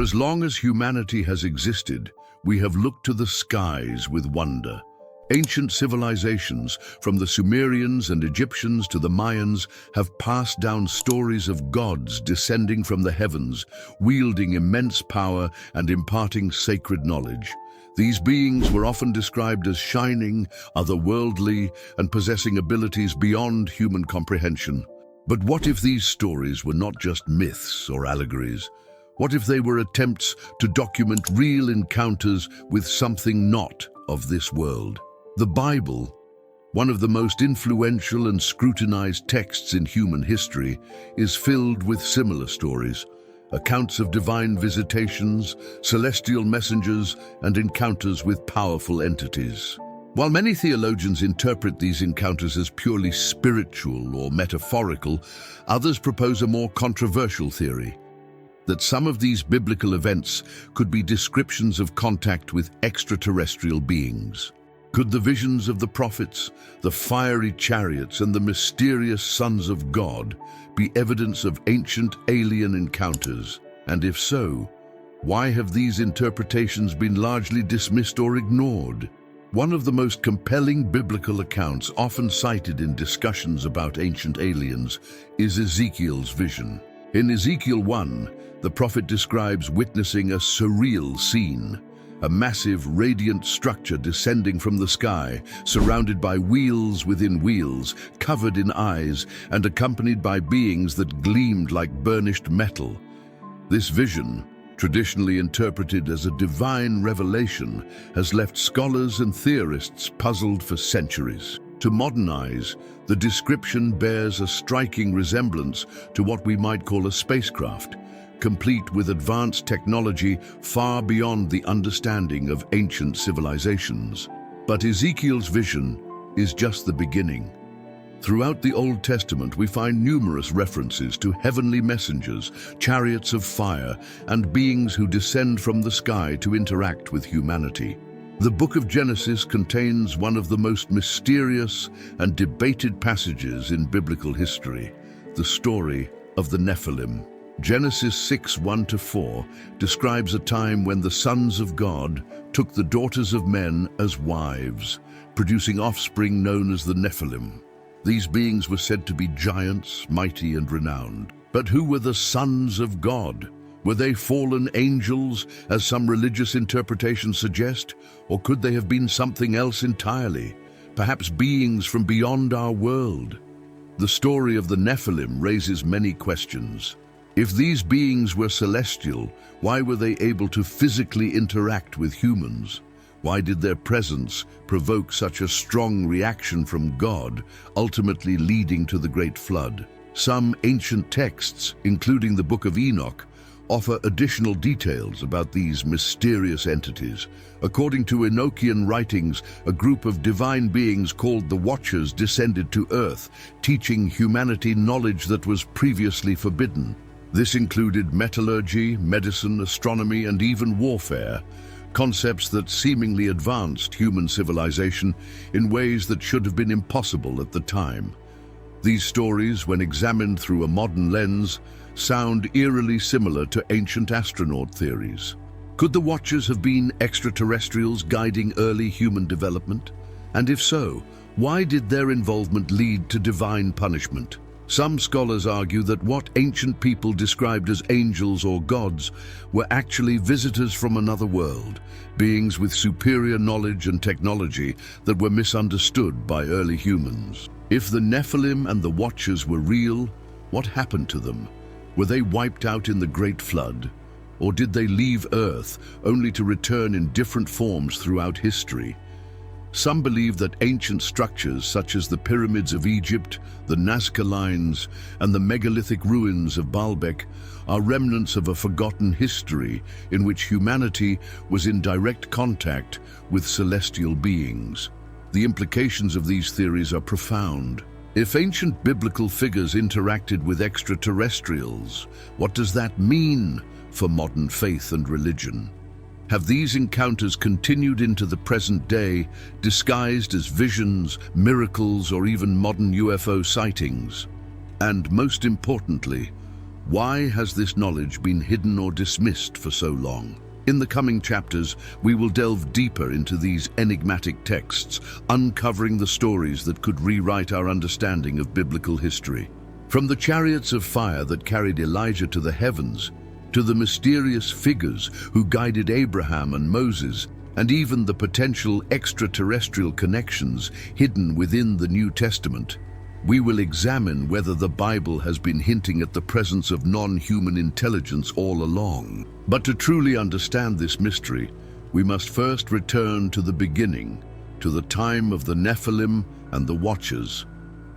as long as humanity has existed, we have looked to the skies with wonder. Ancient civilizations, from the Sumerians and Egyptians to the Mayans, have passed down stories of gods descending from the heavens, wielding immense power and imparting sacred knowledge. These beings were often described as shining, otherworldly, and possessing abilities beyond human comprehension. But what if these stories were not just myths or allegories? What if they were attempts to document real encounters with something not of this world? The Bible, one of the most influential and scrutinized texts in human history, is filled with similar stories, accounts of divine visitations, celestial messengers, and encounters with powerful entities. While many theologians interpret these encounters as purely spiritual or metaphorical, others propose a more controversial theory, that some of these biblical events could be descriptions of contact with extraterrestrial beings. Could the visions of the prophets, the fiery chariots, and the mysterious sons of God be evidence of ancient alien encounters? And if so, why have these interpretations been largely dismissed or ignored? One of the most compelling biblical accounts often cited in discussions about ancient aliens is Ezekiel's vision. In Ezekiel 1, the prophet describes witnessing a surreal scene, a massive, radiant structure descending from the sky, surrounded by wheels within wheels, covered in eyes, and accompanied by beings that gleamed like burnished metal. This vision, traditionally interpreted as a divine revelation, has left scholars and theorists puzzled for centuries. To modern eyes, the description bears a striking resemblance to what we might call a spacecraft, complete with advanced technology far beyond the understanding of ancient civilizations. But Ezekiel's vision is just the beginning. Throughout the Old Testament, we find numerous references to heavenly messengers, chariots of fire, and beings who descend from the sky to interact with humanity. The book of Genesis contains one of the most mysterious and debated passages in biblical history, the story of the Nephilim. Genesis 6:1-4 describes a time when the sons of God took the daughters of men as wives, producing offspring known as the Nephilim. These beings were said to be giants, mighty and renowned. But who were the sons of God? Were they fallen angels, as some religious interpretations suggest? Or could they have been something else entirely? Perhaps beings from beyond our world? The story of the Nephilim raises many questions. If these beings were celestial, why were they able to physically interact with humans? Why did their presence provoke such a strong reaction from God, ultimately leading to the Great Flood? Some ancient texts, including the Book of Enoch, offer additional details about these mysterious entities. According to Enochian writings, a group of divine beings called the Watchers descended to Earth, teaching humanity knowledge that was previously forbidden. This included metallurgy, medicine, astronomy, and even warfare, concepts that seemingly advanced human civilization in ways that should have been impossible at the time. These stories, when examined through a modern lens, sound eerily similar to ancient astronaut theories. Could the Watchers have been extraterrestrials guiding early human development? And if so, why did their involvement lead to divine punishment? Some scholars argue that what ancient people described as angels or gods were actually visitors from another world, beings with superior knowledge and technology that were misunderstood by early humans. If the Nephilim and the Watchers were real, what happened to them? Were they wiped out in the Great Flood? Or did they leave Earth only to return in different forms throughout history? Some believe that ancient structures such as the pyramids of Egypt, the Nazca Lines, and the megalithic ruins of Baalbek are remnants of a forgotten history in which humanity was in direct contact with celestial beings. The implications of these theories are profound. If ancient biblical figures interacted with extraterrestrials, what does that mean for modern faith and religion? Have these encounters continued into the present day, disguised as visions, miracles, or even modern UFO sightings? And most importantly, Why has this knowledge been hidden or dismissed for so long? In the coming chapters, we will delve deeper into these enigmatic texts, uncovering the stories that could rewrite our understanding of biblical history. From the chariots of fire that carried Elijah to the heavens, to the mysterious figures who guided Abraham and Moses, and even the potential extraterrestrial connections hidden within the New Testament, we will examine whether the Bible has been hinting at the presence of non-human intelligence all along. But to truly understand this mystery, we must first return to the beginning, to the time of the Nephilim and the Watchers,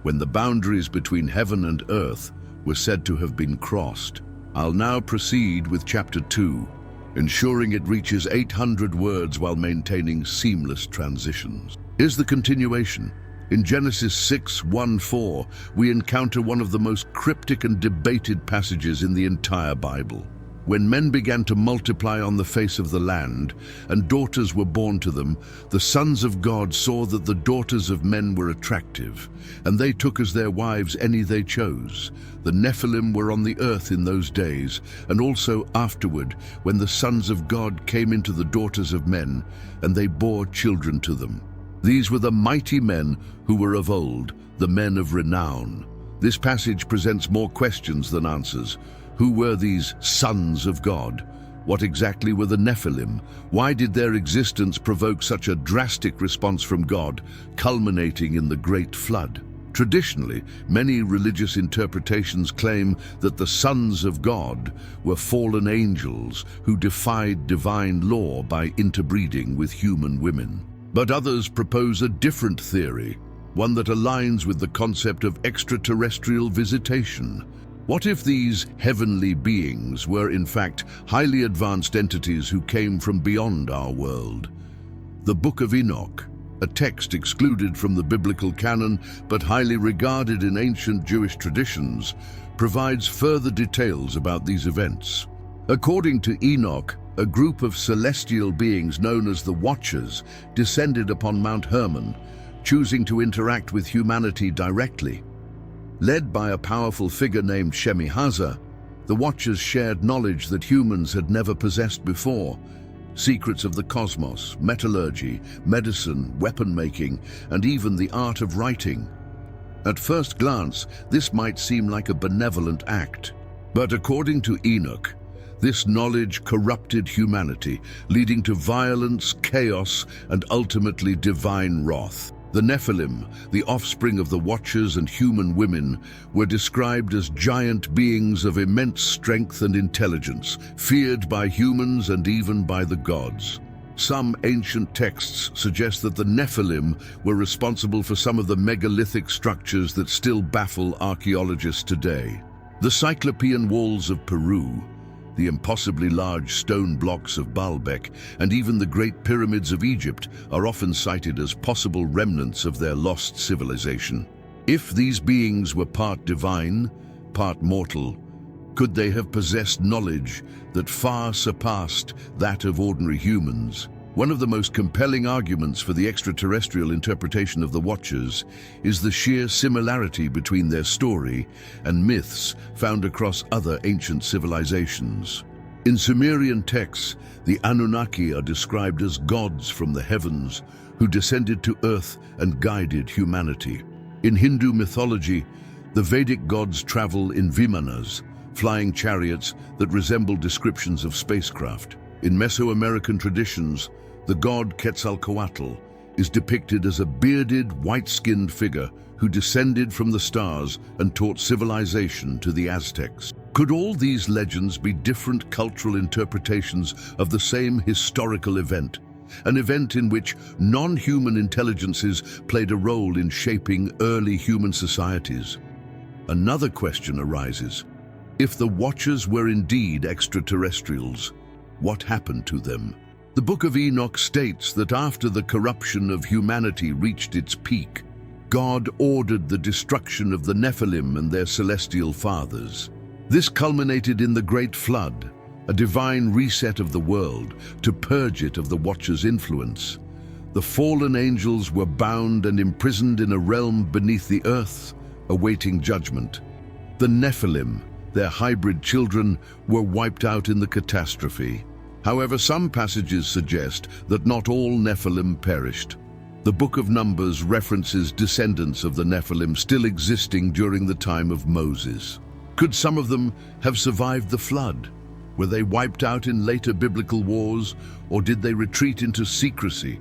when the boundaries between heaven and earth were said to have been crossed. I'll now proceed with chapter 2, ensuring it reaches 800 words while maintaining seamless transitions. Here's the continuation. In Genesis 6:1-4, we encounter one of the most cryptic and debated passages in the entire Bible. When men began to multiply on the face of the land, and daughters were born to them, the sons of God saw that the daughters of men were attractive, and they took as their wives any they chose. The Nephilim were on the earth in those days, and also afterward, when the sons of God came into the daughters of men, and they bore children to them. These were the mighty men who were of old, the men of renown. This passage presents more questions than answers. Who were these sons of God? What exactly were the Nephilim? Why did their existence provoke such a drastic response from God, culminating in the Great Flood? Traditionally, many religious interpretations claim that the sons of God were fallen angels who defied divine law by interbreeding with human women. But others propose a different theory, one that aligns with the concept of extraterrestrial visitation. What if these heavenly beings were in fact highly advanced entities who came from beyond our world? The Book of Enoch, a text excluded from the biblical canon but highly regarded in ancient Jewish traditions, provides further details about these events. According to Enoch, a group of celestial beings known as the Watchers descended upon Mount Hermon, choosing to interact with humanity directly. Led by a powerful figure named Shemihaza, the Watchers shared knowledge that humans had never possessed before: secrets of the cosmos, metallurgy, medicine, weapon-making, and even the art of writing. At first glance, this might seem like a benevolent act. But according to Enoch, this knowledge corrupted humanity, leading to violence, chaos, and ultimately divine wrath. The Nephilim, the offspring of the Watchers and human women, were described as giant beings of immense strength and intelligence, feared by humans and even by the gods. Some ancient texts suggest that the Nephilim were responsible for some of the megalithic structures that still baffle archaeologists today. The Cyclopean walls of Peru, the impossibly large stone blocks of Baalbek, and even the Great Pyramids of Egypt are often cited as possible remnants of their lost civilization. If these beings were part divine, part mortal, could they have possessed knowledge that far surpassed that of ordinary humans? One of the most compelling arguments for the extraterrestrial interpretation of the Watchers is the sheer similarity between their story and myths found across other ancient civilizations. In Sumerian texts, the Anunnaki are described as gods from the heavens who descended to earth and guided humanity. In Hindu mythology, the Vedic gods travel in vimanas, flying chariots that resemble descriptions of spacecraft. In Mesoamerican traditions, the god Quetzalcoatl is depicted as a bearded, white-skinned figure who descended from the stars and taught civilization to the Aztecs. Could all these legends be different cultural interpretations of the same historical event? An event in which non-human intelligences played a role in shaping early human societies. Another question arises. If the Watchers were indeed extraterrestrials, what happened to them? The Book of Enoch states that after the corruption of humanity reached its peak, God ordered the destruction of the Nephilim and their celestial fathers. This culminated in the Great Flood, a divine reset of the world to purge it of the Watchers' influence. The fallen angels were bound and imprisoned in a realm beneath the earth, awaiting judgment. The Nephilim, their hybrid children were wiped out in the catastrophe. However, some passages suggest that not all Nephilim perished. The Book of Numbers references descendants of the Nephilim still existing during the time of Moses. Could some of them have survived the flood? Were they wiped out in later biblical wars, or did they retreat into secrecy,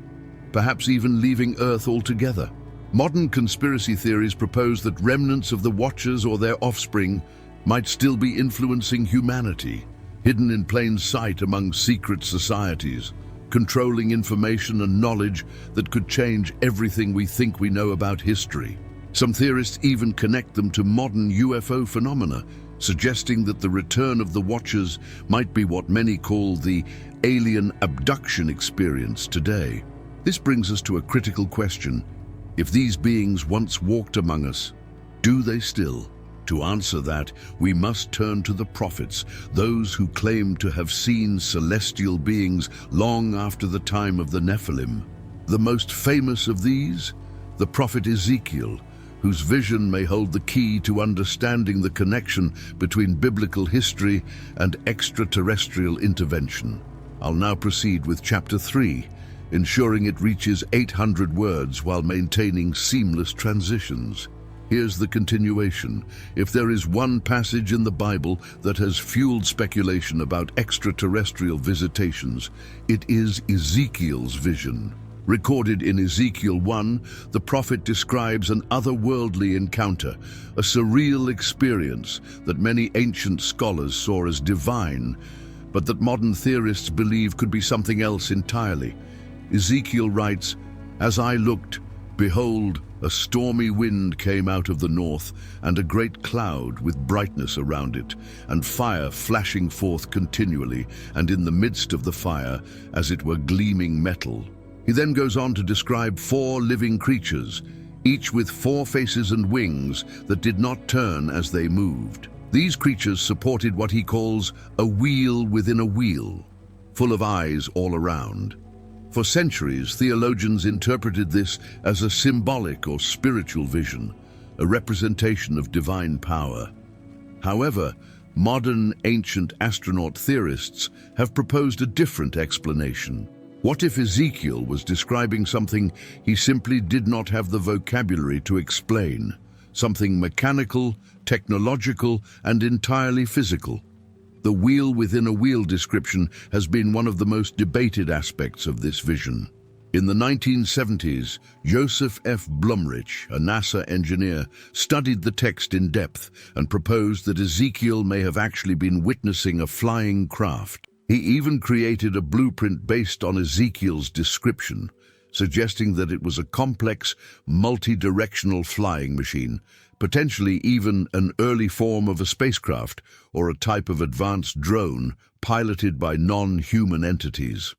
perhaps even leaving Earth altogether? Modern conspiracy theories propose that remnants of the Watchers or their offspring might still be influencing humanity, hidden in plain sight among secret societies, controlling information and knowledge that could change everything we think we know about history. Some theorists even connect them to modern UFO phenomena, suggesting that the return of the Watchers might be what many call the alien abduction experience today. This brings us to a critical question. If these beings once walked among us, do they still? To answer that, we must turn to the prophets, those who claim to have seen celestial beings long after the time of the Nephilim. The most famous of these, the prophet Ezekiel, whose vision may hold the key to understanding the connection between biblical history and extraterrestrial intervention. I'll now proceed with chapter 3, ensuring it reaches 800 words while maintaining seamless transitions. Here's the continuation. If there is one passage in the Bible that has fueled speculation about extraterrestrial visitations, it is Ezekiel's vision. Recorded in Ezekiel 1, the prophet describes an otherworldly encounter, a surreal experience that many ancient scholars saw as divine, but that modern theorists believe could be something else entirely. Ezekiel writes, "As I looked, behold, a stormy wind came out of the north, and a great cloud with brightness around it, and fire flashing forth continually, and in the midst of the fire, as it were gleaming metal." He then goes on to describe 4 living creatures, each with 4 faces and wings that did not turn as they moved. These creatures supported what he calls a wheel within a wheel, full of eyes all around. For centuries, theologians interpreted this as a symbolic or spiritual vision, a representation of divine power. However, modern ancient astronaut theorists have proposed a different explanation. What if Ezekiel was describing something he simply did not have the vocabulary to explain, something mechanical, technological, and entirely physical? The wheel within a wheel description has been one of the most debated aspects of this vision. In the 1970s, Joseph F. Blumrich, a NASA engineer, studied the text in depth and proposed that Ezekiel may have actually been witnessing a flying craft. He even created a blueprint based on Ezekiel's description, suggesting that it was a complex, multi-directional flying machine, potentially even an early form of a spacecraft or a type of advanced drone piloted by non-human entities.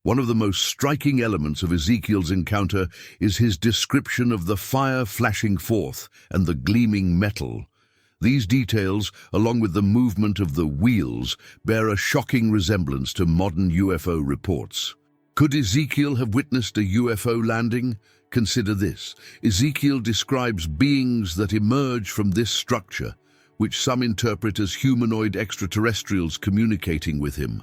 One of the most striking elements of Ezekiel's encounter is his description of the fire flashing forth and the gleaming metal. These details, along with the movement of the wheels, bear a shocking resemblance to modern UFO reports. Could Ezekiel have witnessed a UFO landing? Consider this. Ezekiel describes beings that emerge from this structure, which some interpret as humanoid extraterrestrials communicating with him.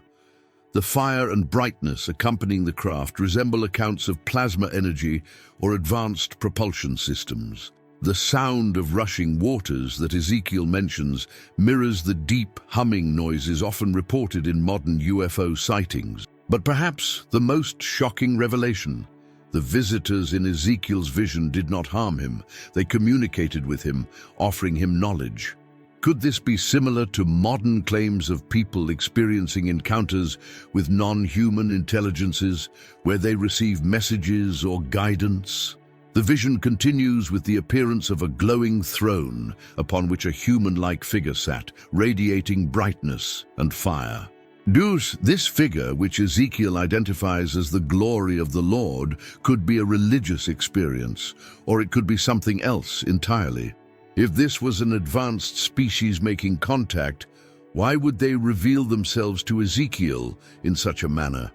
The fire and brightness accompanying the craft resemble accounts of plasma energy or advanced propulsion systems. The sound of rushing waters that Ezekiel mentions mirrors the deep humming noises often reported in modern UFO sightings. But perhaps the most shocking revelation: the visitors in Ezekiel's vision did not harm him. They communicated with him, offering him knowledge. Could this be similar to modern claims of people experiencing encounters with non-human intelligences, where they receive messages or guidance? The vision continues with the appearance of a glowing throne upon which a human-like figure sat, radiating brightness and fire. This figure, which Ezekiel identifies as the glory of the Lord, could be a religious experience, or it could be something else entirely. If this was an advanced species making contact, why would they reveal themselves to Ezekiel in such a manner?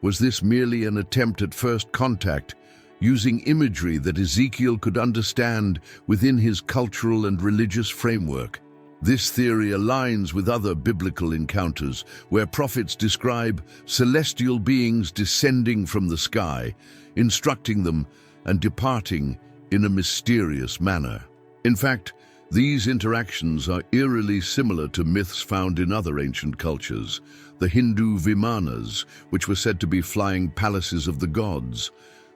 Was this merely an attempt at first contact, using imagery that Ezekiel could understand within his cultural and religious framework? This theory aligns with other biblical encounters where prophets describe celestial beings descending from the sky, instructing them and departing in a mysterious manner. In fact, these interactions are eerily similar to myths found in other ancient cultures, the Hindu Vimanas, which were said to be flying palaces of the gods,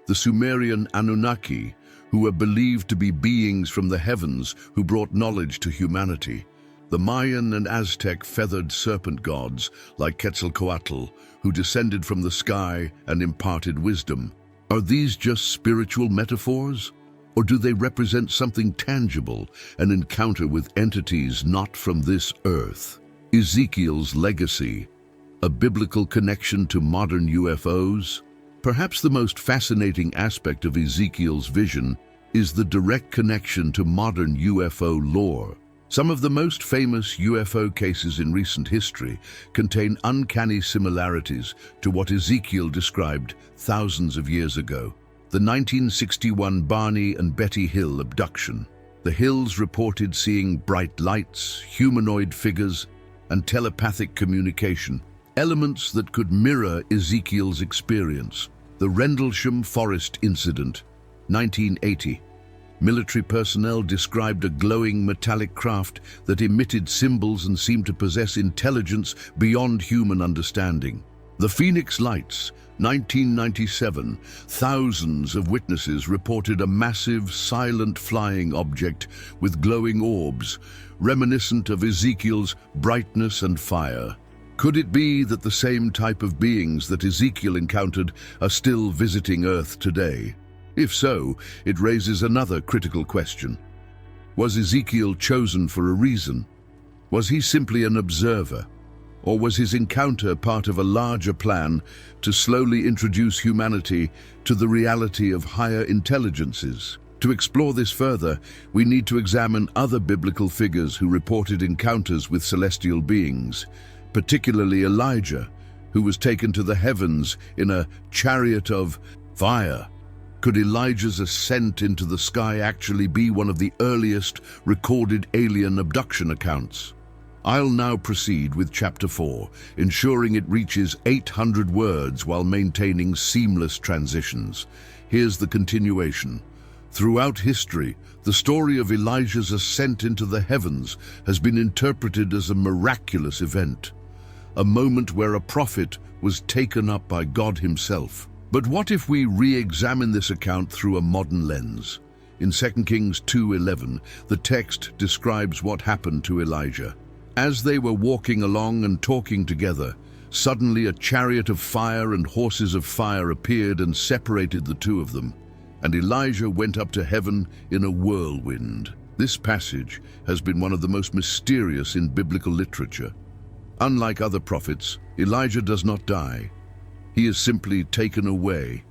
the Sumerian Anunnaki, who were believed to be beings from the heavens who brought knowledge to humanity, the Mayan and Aztec feathered serpent gods like Quetzalcoatl, who descended from the sky and imparted wisdom. Are these just spiritual metaphors? Or do they represent something tangible, an encounter with entities not from this earth? Ezekiel's legacy, a biblical connection to modern UFOs? Perhaps the most fascinating aspect of Ezekiel's vision is the direct connection to modern UFO lore. Some of the most famous UFO cases in recent history contain uncanny similarities to what Ezekiel described thousands of years ago. The 1961 Barney and Betty Hill abduction. The Hills reported seeing bright lights, humanoid figures, and telepathic communication, elements that could mirror Ezekiel's experience. The Rendlesham Forest Incident, 1980. Military personnel described a glowing metallic craft that emitted symbols and seemed to possess intelligence beyond human understanding. The Phoenix Lights, 1997, thousands of witnesses reported a massive, silent flying object with glowing orbs, reminiscent of Ezekiel's brightness and fire. Could it be that the same type of beings that Ezekiel encountered are still visiting Earth today? If so, it raises another critical question. Was Ezekiel chosen for a reason? Was he simply an observer? Or was his encounter part of a larger plan to slowly introduce humanity to the reality of higher intelligences? To explore this further, we need to examine other biblical figures who reported encounters with celestial beings, particularly Elijah, who was taken to the heavens in a chariot of fire. Could Elijah's ascent into the sky actually be one of the earliest recorded alien abduction accounts? I'll now proceed with Chapter 4, ensuring it reaches 800 words while maintaining seamless transitions. Here's the continuation. Throughout history, the story of Elijah's ascent into the heavens has been interpreted as a miraculous event, a moment where a prophet was taken up by God himself. But what if we re-examine this account through a modern lens? In 2 Kings 2:11, the text describes what happened to Elijah. As they were walking along and talking together, suddenly a chariot of fire and horses of fire appeared and separated the two of them, and Elijah went up to heaven in a whirlwind. This passage has been one of the most mysterious in biblical literature. Unlike other prophets, Elijah does not die. He is simply taken away,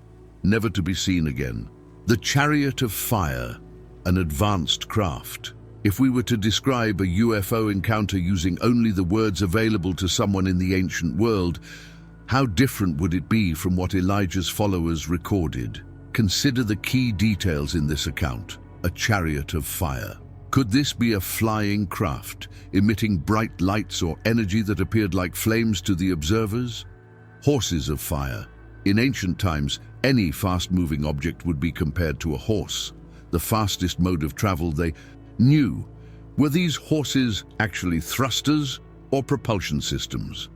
never to be seen again. The chariot of fire, an advanced craft. If we were to describe a UFO encounter using only the words available to someone in the ancient world, how different would it be from what Elijah's followers recorded? Consider the key details in this account. A chariot of fire. Could this be a flying craft, emitting bright lights or energy that appeared like flames to the observers? Horses of fire. In ancient times, any fast-moving object would be compared to a horse, the fastest mode of travel they knew. Were these horses actually thrusters or propulsion systems?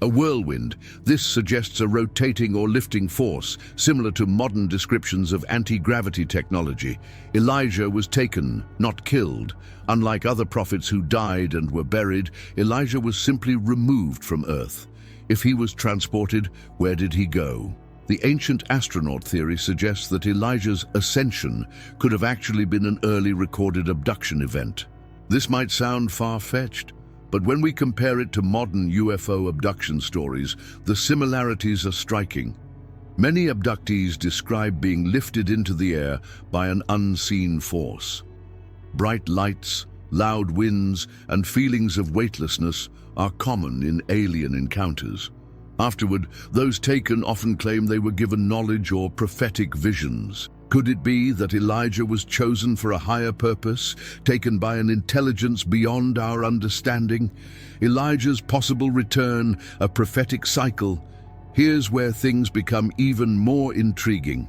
A whirlwind. This suggests a rotating or lifting force, similar to modern descriptions of anti-gravity technology. Elijah was taken, not killed. Unlike other prophets who died and were buried, Elijah was simply removed from Earth. If he was transported, where did he go? The ancient astronaut theory suggests that Elijah's ascension could have actually been an early recorded abduction event. This might sound far-fetched, but when we compare it to modern UFO abduction stories, the similarities are striking. Many abductees describe being lifted into the air by an unseen force. Bright lights, loud winds, and feelings of weightlessness are common in alien encounters. Afterward, those taken often claim they were given knowledge or prophetic visions. Could it be that Elijah was chosen for a higher purpose, taken by an intelligence beyond our understanding? Elijah's possible return, a prophetic cycle. Here's where things become even more intriguing.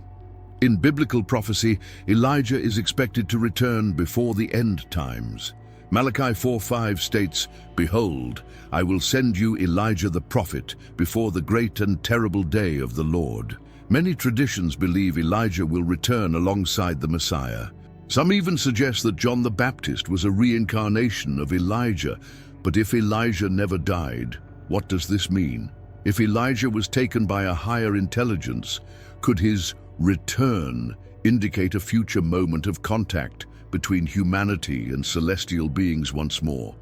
In biblical prophecy, Elijah is expected to return before the end times. Malachi 4:5 states, "Behold, I will send you Elijah the prophet before the great and terrible day of the Lord." Many traditions believe Elijah will return alongside the Messiah. Some even suggest that John the Baptist was a reincarnation of Elijah. But if Elijah never died, what does this mean? If Elijah was taken by a higher intelligence, could his return indicate a future moment of contact between humanity and celestial beings once more?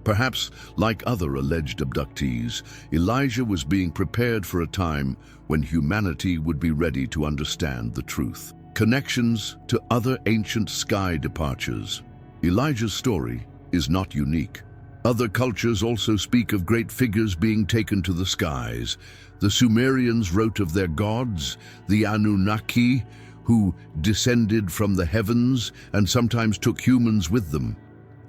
Perhaps, like other alleged abductees, Elijah was being prepared for a time when humanity would be ready to understand the truth. Connections to other ancient sky departures. Elijah's story is not unique. Other cultures also speak of great figures being taken to the skies. The Sumerians wrote of their gods, the Anunnaki, who descended from the heavens and sometimes took humans with them.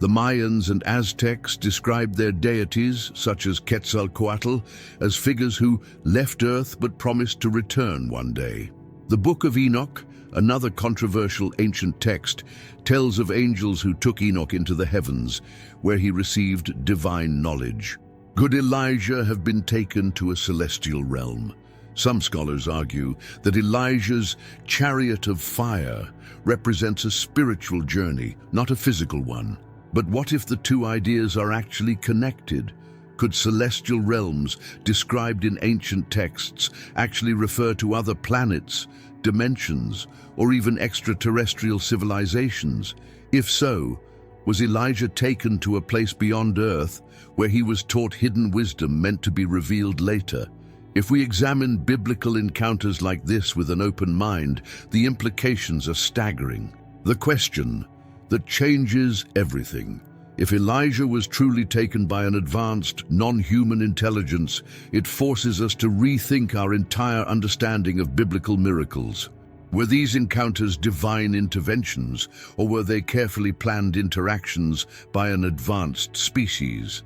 The Mayans and Aztecs described their deities, such as Quetzalcoatl, as figures who left Earth but promised to return one day. The Book of Enoch, another controversial ancient text, tells of angels who took Enoch into the heavens, where he received divine knowledge. Could Elijah have been taken to a celestial realm? Some scholars argue that Elijah's chariot of fire represents a spiritual journey, not a physical one. But what if the two ideas are actually connected? Could celestial realms, described in ancient texts, actually refer to other planets, dimensions, or even extraterrestrial civilizations? If so, was Elijah taken to a place beyond Earth where he was taught hidden wisdom meant to be revealed later? If we examine biblical encounters like this with an open mind, the implications are staggering. The question that changes everything. If Elijah was truly taken by an advanced, non-human intelligence, it forces us to rethink our entire understanding of biblical miracles. Were these encounters divine interventions, or were they carefully planned interactions by an advanced species?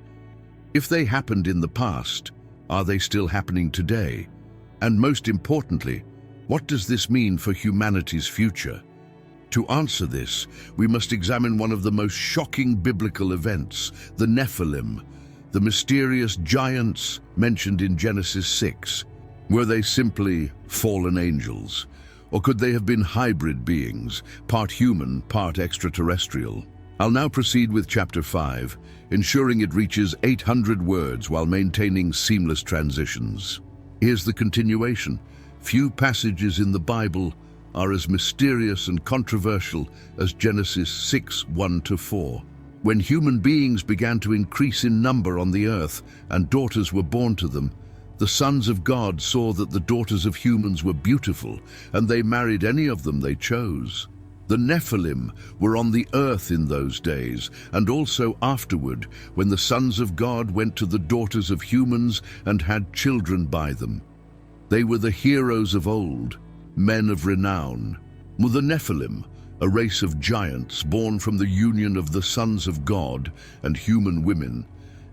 If they happened in the past, are they still happening today? And most importantly, what does this mean for humanity's future? To answer this, we must examine one of the most shocking biblical events, the Nephilim, the mysterious giants mentioned in Genesis 6. Were they simply fallen angels? Or could they have been hybrid beings, part human, part extraterrestrial? I'll now proceed with Chapter 5, ensuring it reaches 800 words while maintaining seamless transitions. Here's the continuation. Few passages in the Bible are as mysterious and controversial as Genesis 6:1-4. When human beings began to increase in number on the earth and daughters were born to them, the sons of God saw that the daughters of humans were beautiful, and they married any of them they chose. The Nephilim were on the earth in those days, and also afterward, when the sons of God went to the daughters of humans and had children by them. They were the heroes of old, men of renown. Were the Nephilim, a race of giants born from the union of the sons of God and human women,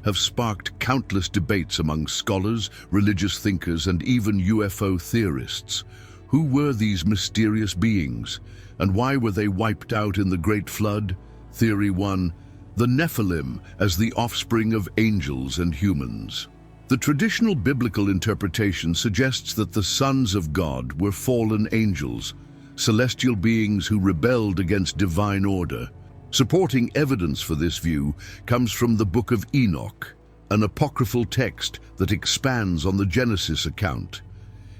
have sparked countless debates among scholars, religious thinkers, and even UFO theorists. Who were these mysterious beings, and why were they wiped out in the Great Flood? Theory 1. The Nephilim as the offspring of angels and humans. The traditional biblical interpretation suggests that the sons of God were fallen angels, celestial beings who rebelled against divine order. Supporting evidence for this view comes from the Book of Enoch, an apocryphal text that expands on the Genesis account.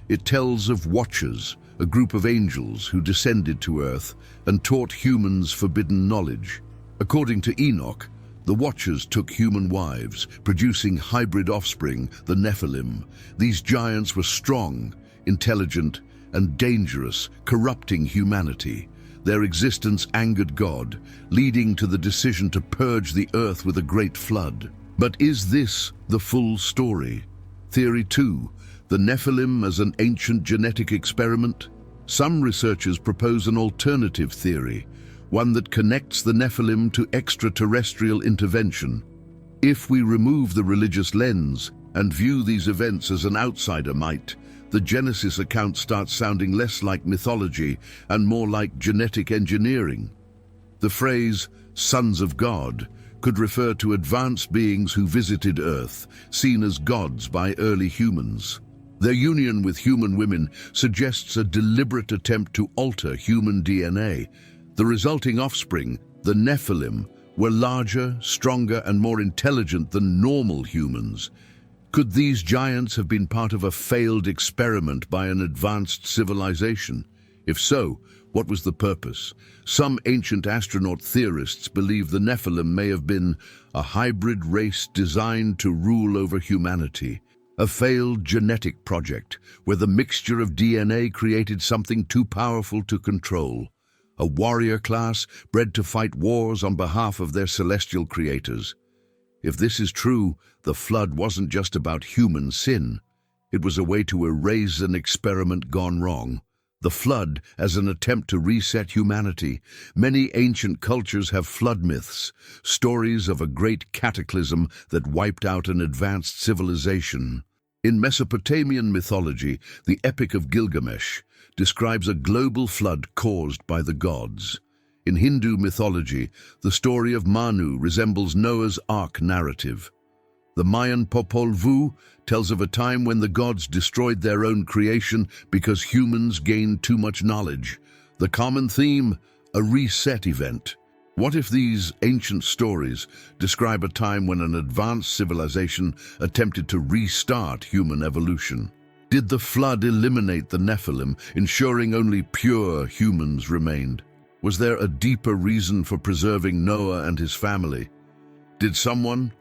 It tells of Watchers, a group of angels who descended to earth and taught humans forbidden knowledge. According to Enoch, the Watchers took human wives, producing hybrid offspring, the Nephilim. These giants were strong, intelligent, and dangerous, corrupting humanity. Their existence angered God, leading to the decision to purge the earth with a great flood. But is this the full story? Theory 2. The Nephilim as an ancient genetic experiment? Some researchers propose an alternative theory, one that connects the Nephilim to extraterrestrial intervention. If we remove the religious lens and view these events as an outsider might, the Genesis account starts sounding less like mythology and more like genetic engineering. The phrase, sons of God, could refer to advanced beings who visited Earth, seen as gods by early humans. Their union with human women suggests a deliberate attempt to alter human DNA. The resulting offspring, the Nephilim, were larger, stronger, and more intelligent than normal humans. Could these giants have been part of a failed experiment by an advanced civilization? If so, what was the purpose? Some ancient astronaut theorists believe the Nephilim may have been a hybrid race designed to rule over humanity, a failed genetic project where the mixture of DNA created something too powerful to control, a warrior class bred to fight wars on behalf of their celestial creators. If this is true, the flood wasn't just about human sin. It was a way to erase an experiment gone wrong. The flood as an attempt to reset humanity. Many ancient cultures have flood myths, stories of a great cataclysm that wiped out an advanced civilization. In Mesopotamian mythology, the Epic of Gilgamesh describes a global flood caused by the gods. In Hindu mythology, the story of Manu resembles Noah's Ark narrative. The Mayan Popol Vuh tells of a time when the gods destroyed their own creation because humans gained too much knowledge. The common theme, a reset event. What if these ancient stories describe a time when an advanced civilization attempted to restart human evolution? Did the flood eliminate the Nephilim, ensuring only pure humans remained? Was there a deeper reason for preserving Noah and his family? Did someone,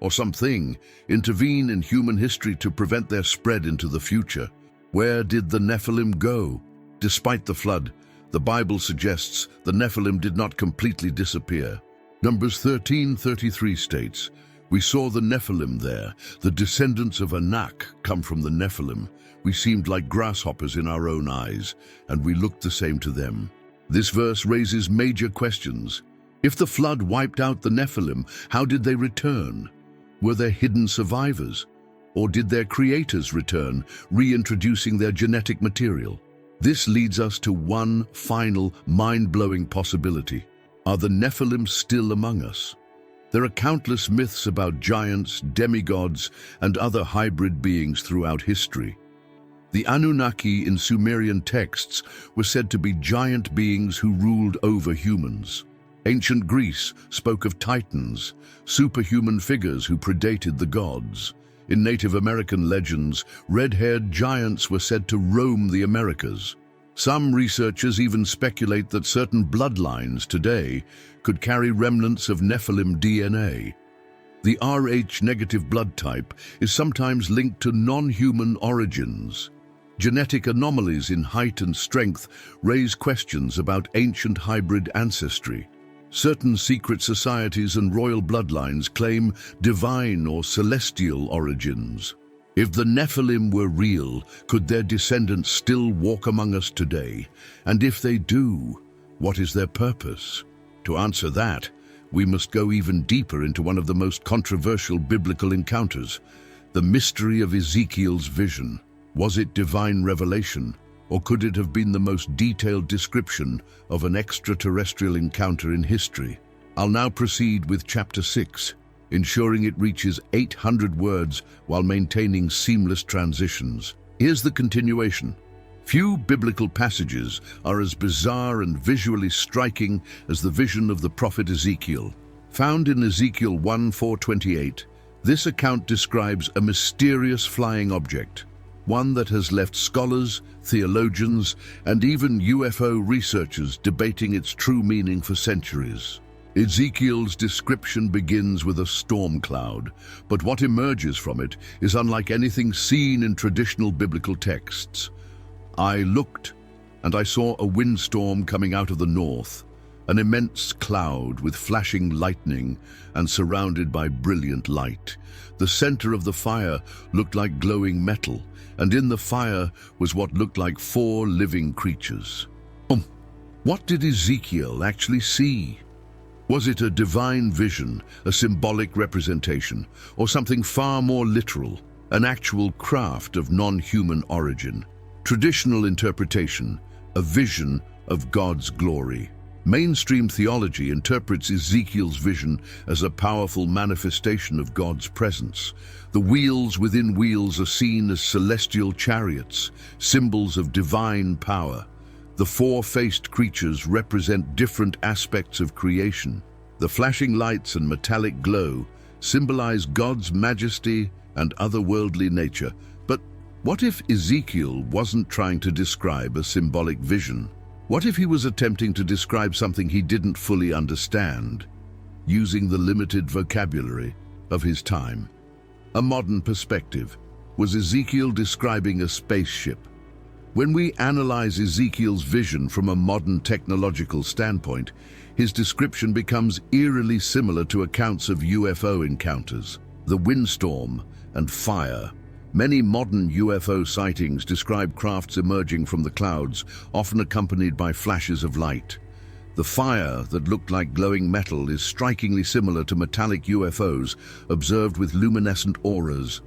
or something, intervene in human history to prevent their spread into the future? Where did the Nephilim go? Despite the flood, the Bible suggests the Nephilim did not completely disappear. Numbers 13:33 states, "We saw the Nephilim there, the descendants of Anak come from the Nephilim. We seemed like grasshoppers in our own eyes, and we looked the same to them." This verse raises major questions. If the flood wiped out the Nephilim, how did they return? Were there hidden survivors? Or did their creators return, reintroducing their genetic material? This leads us to one final, mind-blowing possibility. Are the Nephilim still among us? There are countless myths about giants, demigods, and other hybrid beings throughout history. The Anunnaki in Sumerian texts were said to be giant beings who ruled over humans. Ancient Greece spoke of titans, superhuman figures who predated the gods. In Native American legends, red-haired giants were said to roam the Americas. Some researchers even speculate that certain bloodlines today could carry remnants of Nephilim DNA. The Rh-negative blood type is sometimes linked to non-human origins. Genetic anomalies in height and strength raise questions about ancient hybrid ancestry. Certain secret societies and royal bloodlines claim divine or celestial origins. If the Nephilim were real, could their descendants still walk among us today? And if they do, what is their purpose? To answer that, we must go even deeper into one of the most controversial biblical encounters, the mystery of Ezekiel's vision. Was it divine revelation, or could it have been the most detailed description of an extraterrestrial encounter in history? I'll now proceed with Chapter 6, ensuring it reaches 800 words while maintaining seamless transitions. Here's the continuation. Few biblical passages are as bizarre and visually striking as the vision of the prophet Ezekiel. Found in Ezekiel 1:4-28, this account describes a mysterious flying object, one that has left scholars, theologians, and even UFO researchers debating its true meaning for centuries. Ezekiel's description begins with a storm cloud, but what emerges from it is unlike anything seen in traditional biblical texts. "I looked, and I saw a windstorm coming out of the north. an immense cloud with flashing lightning and surrounded by brilliant light. The center of the fire looked like glowing metal, and in the fire was what looked like 4 living creatures. What did Ezekiel actually see? Was it a divine vision, a symbolic representation, or something far more literal, an actual craft of non-human origin? Traditional interpretation, a vision of God's glory. Mainstream theology interprets Ezekiel's vision as a powerful manifestation of God's presence. The wheels within wheels are seen as celestial chariots, symbols of divine power. The 4-faced creatures represent different aspects of creation. The flashing lights and metallic glow symbolize God's majesty and otherworldly nature. But what if Ezekiel wasn't trying to describe a symbolic vision? What if he was attempting to describe something he didn't fully understand, using the limited vocabulary of his time? A modern perspective. Was Ezekiel describing a spaceship? When we analyze Ezekiel's vision from a modern technological standpoint, his description becomes eerily similar to accounts of UFO encounters, the windstorm and fire. Many modern UFO sightings describe crafts emerging from the clouds, often accompanied by flashes of light. The fire that looked like glowing metal is strikingly similar to metallic UFOs observed with luminescent auras.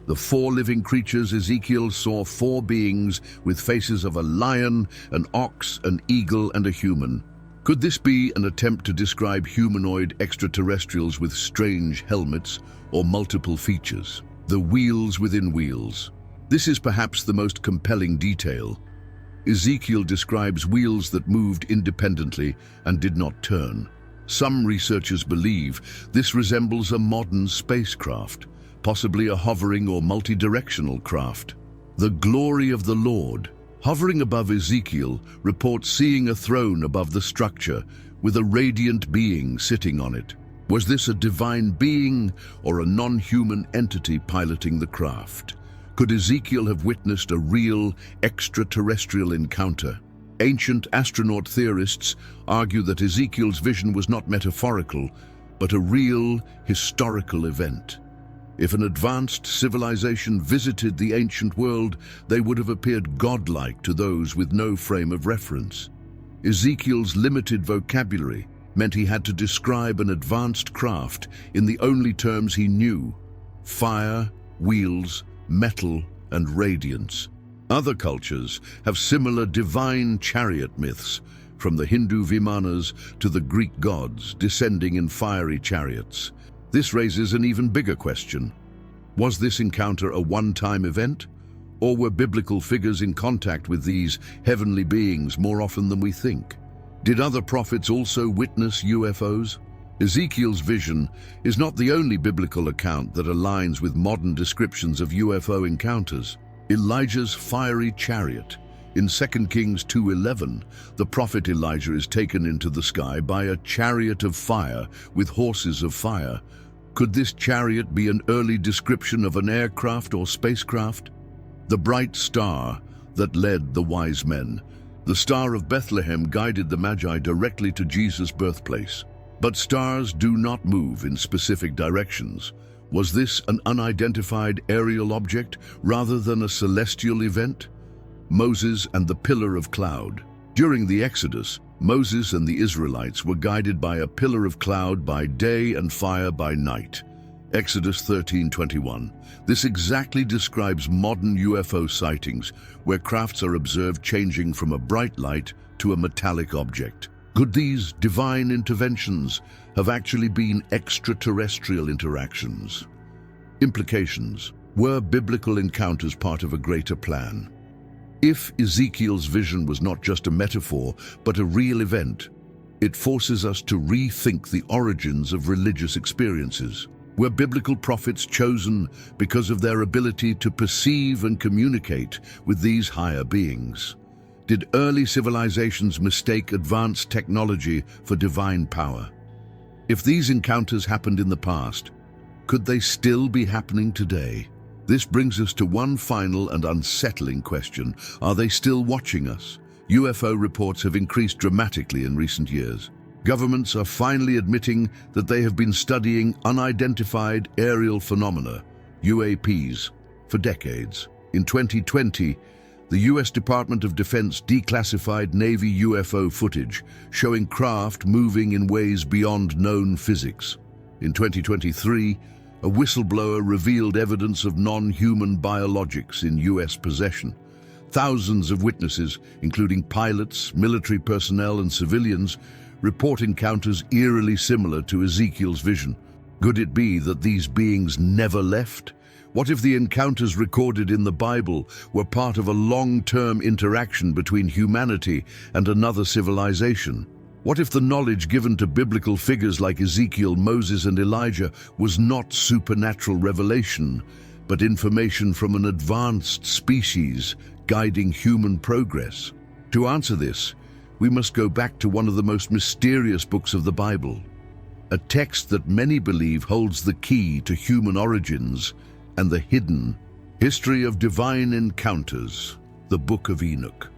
The 4 living creatures Ezekiel saw 4 beings with faces of a lion, an ox, an eagle, and a human. Could this be an attempt to describe humanoid extraterrestrials with strange helmets or multiple features? The wheels within wheels. This is perhaps the most compelling detail. Ezekiel describes wheels that moved independently and did not turn. Some researchers believe this resembles a modern spacecraft, possibly a hovering or multi-directional craft. The glory of the Lord. Hovering above Ezekiel reports seeing a throne above the structure with a radiant being sitting on it. Was this a divine being or a non-human entity piloting the craft? Could Ezekiel have witnessed a real extraterrestrial encounter? Ancient astronaut theorists argue that Ezekiel's vision was not metaphorical, but a real historical event. If an advanced civilization visited the ancient world, they would have appeared godlike to those with no frame of reference. Ezekiel's limited vocabulary meant he had to describe an advanced craft in the only terms he knew: fire, wheels, metal, and radiance. Other cultures have similar divine chariot myths, from the Hindu Vimanas to the Greek gods descending in fiery chariots. This raises an even bigger question. Was this encounter a one-time event, or were biblical figures in contact with these heavenly beings more often than we think? Did other prophets also witness UFOs? Ezekiel's vision is not the only biblical account that aligns with modern descriptions of UFO encounters. Elijah's fiery chariot. In 2 Kings 2:11, the prophet Elijah is taken into the sky by a chariot of fire with horses of fire. Could this chariot be an early description of an aircraft or spacecraft? The bright star that led the wise men. The Star of Bethlehem guided the Magi directly to Jesus' birthplace. But stars do not move in specific directions. Was this an unidentified aerial object rather than a celestial event? Moses and the pillar of cloud. During the Exodus, Moses and the Israelites were guided by a pillar of cloud by day and fire by night. Exodus 13:21. This exactly describes modern UFO sightings, where crafts are observed changing from a bright light to a metallic object. Could these divine interventions have actually been extraterrestrial interactions? Implications. Were biblical encounters part of a greater plan? If Ezekiel's vision was not just a metaphor, but a real event, it forces us to rethink the origins of religious experiences. Were biblical prophets chosen because of their ability to perceive and communicate with these higher beings? Did early civilizations mistake advanced technology for divine power? If these encounters happened in the past, could they still be happening today? This brings us to one final and unsettling question. Are they still watching us? UFO reports have increased dramatically in recent years. Governments are finally admitting that they have been studying unidentified aerial phenomena, UAPs, for decades. In 2020, the US Department of Defense declassified Navy UFO footage showing craft moving in ways beyond known physics. In 2023, a whistleblower revealed evidence of non-human biologics in US possession. Thousands of witnesses, including pilots, military personnel, and civilians, report encounters eerily similar to Ezekiel's vision. Could it be that these beings never left? What if the encounters recorded in the Bible were part of a long-term interaction between humanity and another civilization? What if the knowledge given to biblical figures like Ezekiel, Moses, and Elijah was not supernatural revelation, but information from an advanced species guiding human progress? To answer this, we must go back to one of the most mysterious books of the Bible, a text that many believe holds the key to human origins and the hidden history of divine encounters, the Book of Enoch.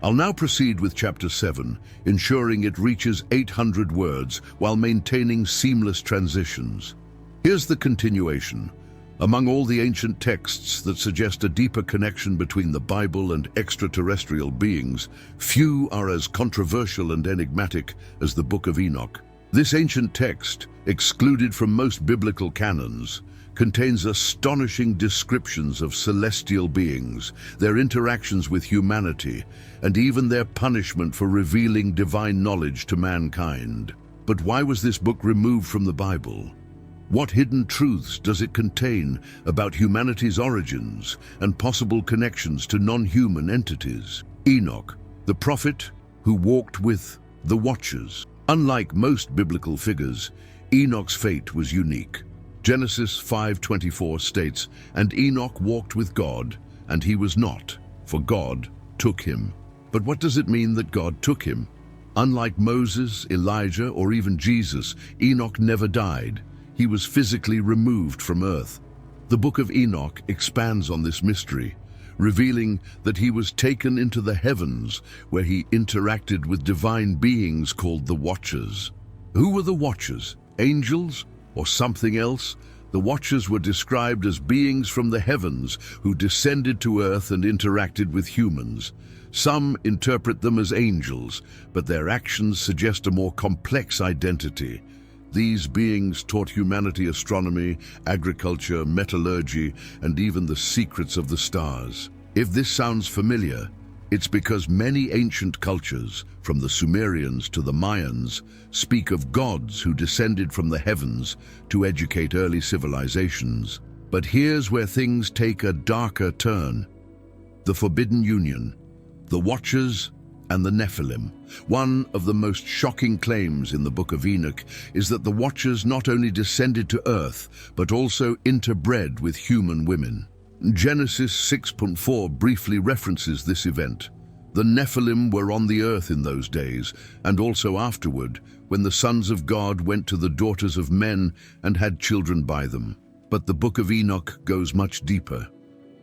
I'll now proceed with chapter 7, ensuring it reaches 800 words while maintaining seamless transitions. Here's the continuation. Among all the ancient texts that suggest a deeper connection between the Bible and extraterrestrial beings, few are as controversial and enigmatic as the Book of Enoch. This ancient text, excluded from most biblical canons, contains astonishing descriptions of celestial beings, their interactions with humanity, and even their punishment for revealing divine knowledge to mankind. But why was this book removed from the Bible? What hidden truths does it contain about humanity's origins and possible connections to non-human entities? Enoch, the prophet who walked with the Watchers. Unlike most biblical figures, Enoch's fate was unique. Genesis 5:24 states, "And Enoch walked with God, and he was not, for God took him." But what does it mean that God took him? Unlike Moses, Elijah, or even Jesus, Enoch never died. He was physically removed from earth. The Book of Enoch expands on this mystery, revealing that he was taken into the heavens, where he interacted with divine beings called the Watchers. Who were the Watchers? Angels? Or something else? The Watchers were described as beings from the heavens who descended to earth and interacted with humans. Some interpret them as angels, but their actions suggest a more complex identity. These beings taught humanity astronomy, agriculture, metallurgy, and even the secrets of the stars. If this sounds familiar, it's because many ancient cultures, from the Sumerians to the Mayans, speak of gods who descended from the heavens to educate early civilizations. But here's where things take a darker turn. The Forbidden Union, the Watchers, and the Nephilim. One of the most shocking claims in the Book of Enoch is that the Watchers not only descended to earth, but also interbred with human women. Genesis 6:4 briefly references this event. The Nephilim were on the earth in those days, and also afterward, when the sons of God went to the daughters of men and had children by them. But the Book of Enoch goes much deeper.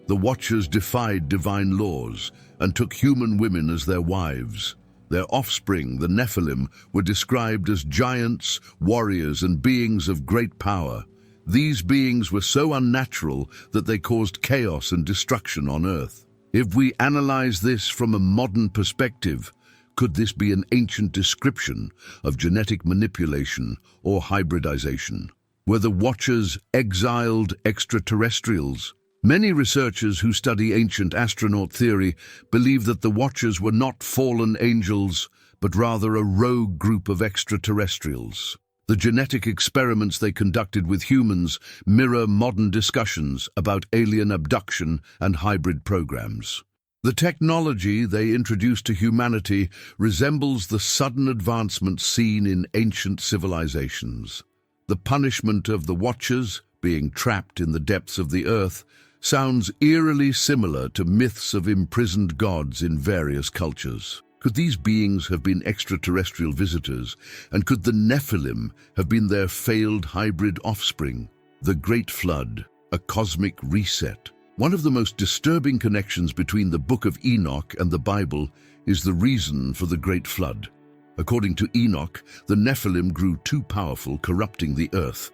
The Watchers defied divine laws and took human women as their wives. Their offspring, the Nephilim, were described as giants, warriors, and beings of great power. These beings were so unnatural that they caused chaos and destruction on earth. If we analyze this from a modern perspective, could this be an ancient description of genetic manipulation or hybridization? Were the Watchers exiled extraterrestrials? Many researchers who study ancient astronaut theory believe that the Watchers were not fallen angels, but rather a rogue group of extraterrestrials. The genetic experiments they conducted with humans mirror modern discussions about alien abduction and hybrid programs. The technology they introduced to humanity resembles the sudden advancements seen in ancient civilizations. The punishment of the Watchers, being trapped in the depths of the earth, sounds eerily similar to myths of imprisoned gods in various cultures. Could these beings have been extraterrestrial visitors, and could the Nephilim have been their failed hybrid offspring? The Great Flood, a cosmic reset. One of the most disturbing connections between the Book of Enoch and the Bible is the reason for the Great Flood. According to Enoch, the Nephilim grew too powerful, corrupting the earth.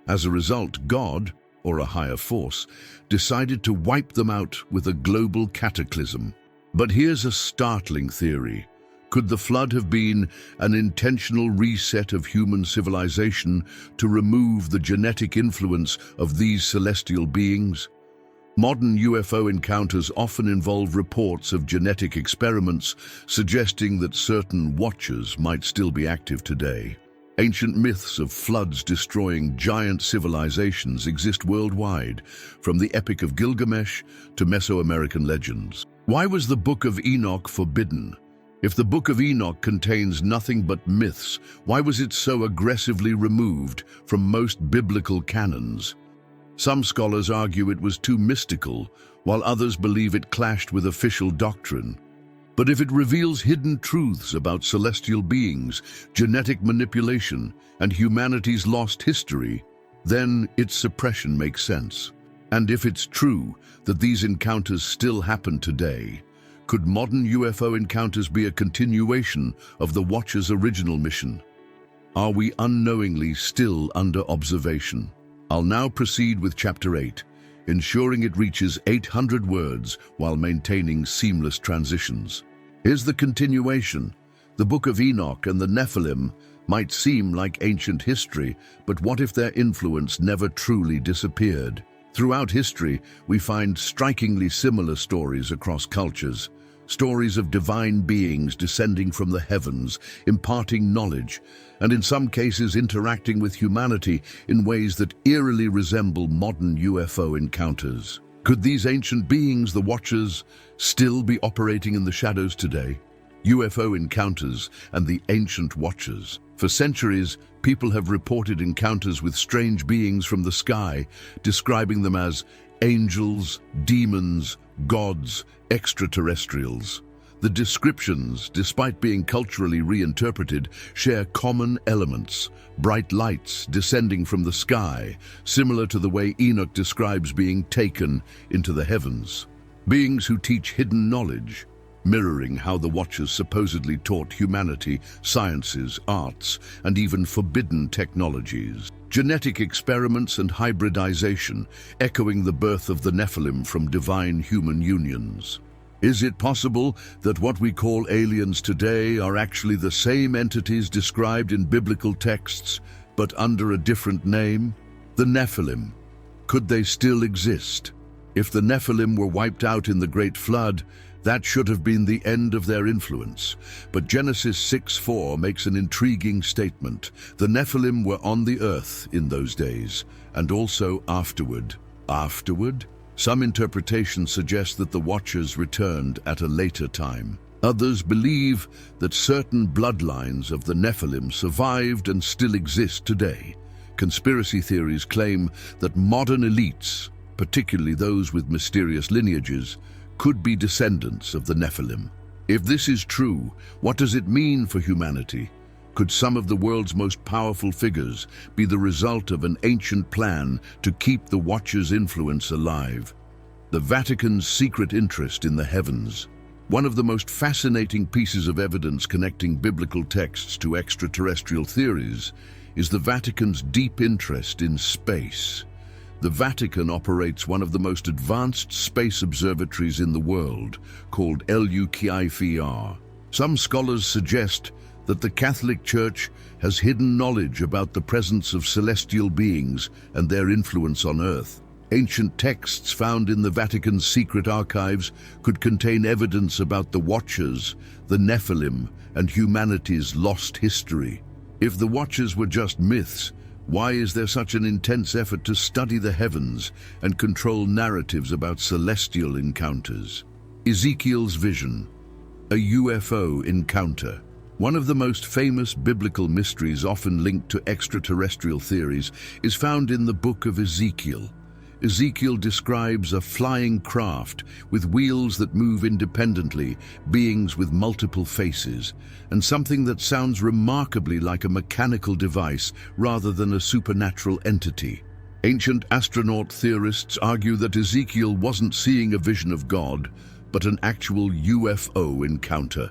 As a result, God, or a higher force, decided to wipe them out with a global cataclysm. But here's a startling theory. Could the flood have been an intentional reset of human civilization to remove the genetic influence of these celestial beings? Modern UFO encounters often involve reports of genetic experiments suggesting that certain watchers might still be active today. Ancient myths of floods destroying giant civilizations exist worldwide, from the Epic of Gilgamesh to Mesoamerican legends. Why was the Book of Enoch forbidden? If the Book of Enoch contains nothing but myths, why was it so aggressively removed from most biblical canons? Some scholars argue it was too mystical, while others believe it clashed with official doctrine. But if it reveals hidden truths about celestial beings, genetic manipulation, and humanity's lost history, then its suppression makes sense. And if it's true that these encounters still happen today, could modern UFO encounters be a continuation of the Watcher's original mission? Are we unknowingly still under observation? I'll now proceed with Chapter 8, ensuring it reaches 800 words while maintaining seamless transitions. Here's the continuation. The Book of Enoch and the Nephilim might seem like ancient history, but what if their influence never truly disappeared? Throughout history, we find strikingly similar stories across cultures. Stories of divine beings descending from the heavens, imparting knowledge, and in some cases interacting with humanity in ways that eerily resemble modern UFO encounters. Could these ancient beings, the Watchers, still be operating in the shadows today? UFO encounters and the ancient Watchers. For centuries, people have reported encounters with strange beings from the sky, describing them as angels, demons, gods, extraterrestrials. The descriptions, despite being culturally reinterpreted, share common elements: bright lights descending from the sky, similar to the way Enoch describes being taken into the heavens. Beings who teach hidden knowledge, mirroring how the Watchers supposedly taught humanity, sciences, arts, and even forbidden technologies. Genetic experiments and hybridization, echoing the birth of the Nephilim from divine human unions. Is it possible that what we call aliens today are actually the same entities described in biblical texts, but under a different name? The Nephilim. Could they still exist? If the Nephilim were wiped out in the Great Flood, that should have been the end of their influence. But Genesis 6:4 makes an intriguing statement. The Nephilim were on the earth in those days, and also afterward. Afterward? Some interpretations suggest that the Watchers returned at a later time. Others believe that certain bloodlines of the Nephilim survived and still exist today. Conspiracy theories claim that modern elites, particularly those with mysterious lineages, could be descendants of the Nephilim. If this is true, what does it mean for humanity? Could some of the world's most powerful figures be the result of an ancient plan to keep the Watchers' influence alive? The Vatican's secret interest in the heavens. One of the most fascinating pieces of evidence connecting biblical texts to extraterrestrial theories is the Vatican's deep interest in space. The Vatican operates one of the most advanced space observatories in the world, called LUCIFR. Some scholars suggest that the Catholic Church has hidden knowledge about the presence of celestial beings and their influence on Earth. Ancient texts found in the Vatican's secret archives could contain evidence about the Watchers, the Nephilim, and humanity's lost history. If the Watchers were just myths, why is there such an intense effort to study the heavens and control narratives about celestial encounters? Ezekiel's vision, a UFO encounter. One of the most famous biblical mysteries often linked to extraterrestrial theories is found in the book of Ezekiel. Ezekiel describes a flying craft with wheels that move independently, beings with multiple faces, and something that sounds remarkably like a mechanical device rather than a supernatural entity. Ancient astronaut theorists argue that Ezekiel wasn't seeing a vision of God, but an actual UFO encounter.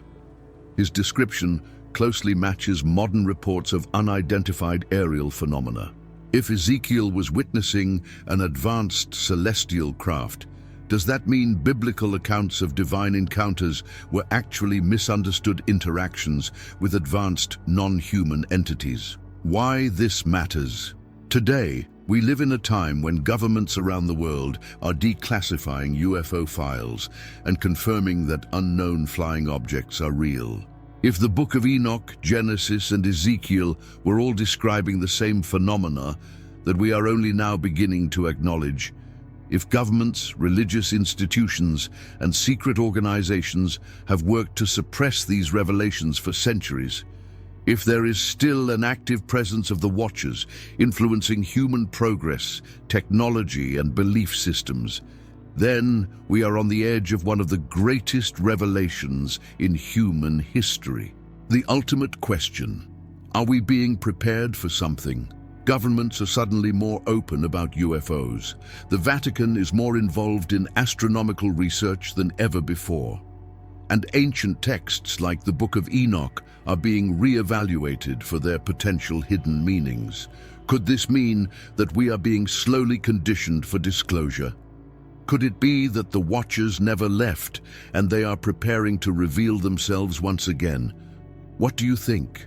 His description closely matches modern reports of unidentified aerial phenomena. If Ezekiel was witnessing an advanced celestial craft, does that mean biblical accounts of divine encounters were actually misunderstood interactions with advanced non-human entities? Why this matters? Today, we live in a time when governments around the world are declassifying UFO files and confirming that unknown flying objects are real. If the Book of Enoch, Genesis, and Ezekiel were all describing the same phenomena that we are only now beginning to acknowledge, if governments, religious institutions, and secret organizations have worked to suppress these revelations for centuries, if there is still an active presence of the Watchers influencing human progress, technology, and belief systems, then we are on the edge of one of the greatest revelations in human history. The ultimate question: are we being prepared for something? Governments are suddenly more open about UFOs. The Vatican is more involved in astronomical research than ever before. And ancient texts like the Book of Enoch are being re-evaluated for their potential hidden meanings. Could this mean that we are being slowly conditioned for disclosure? Could it be that the Watchers never left and they are preparing to reveal themselves once again? What do you think?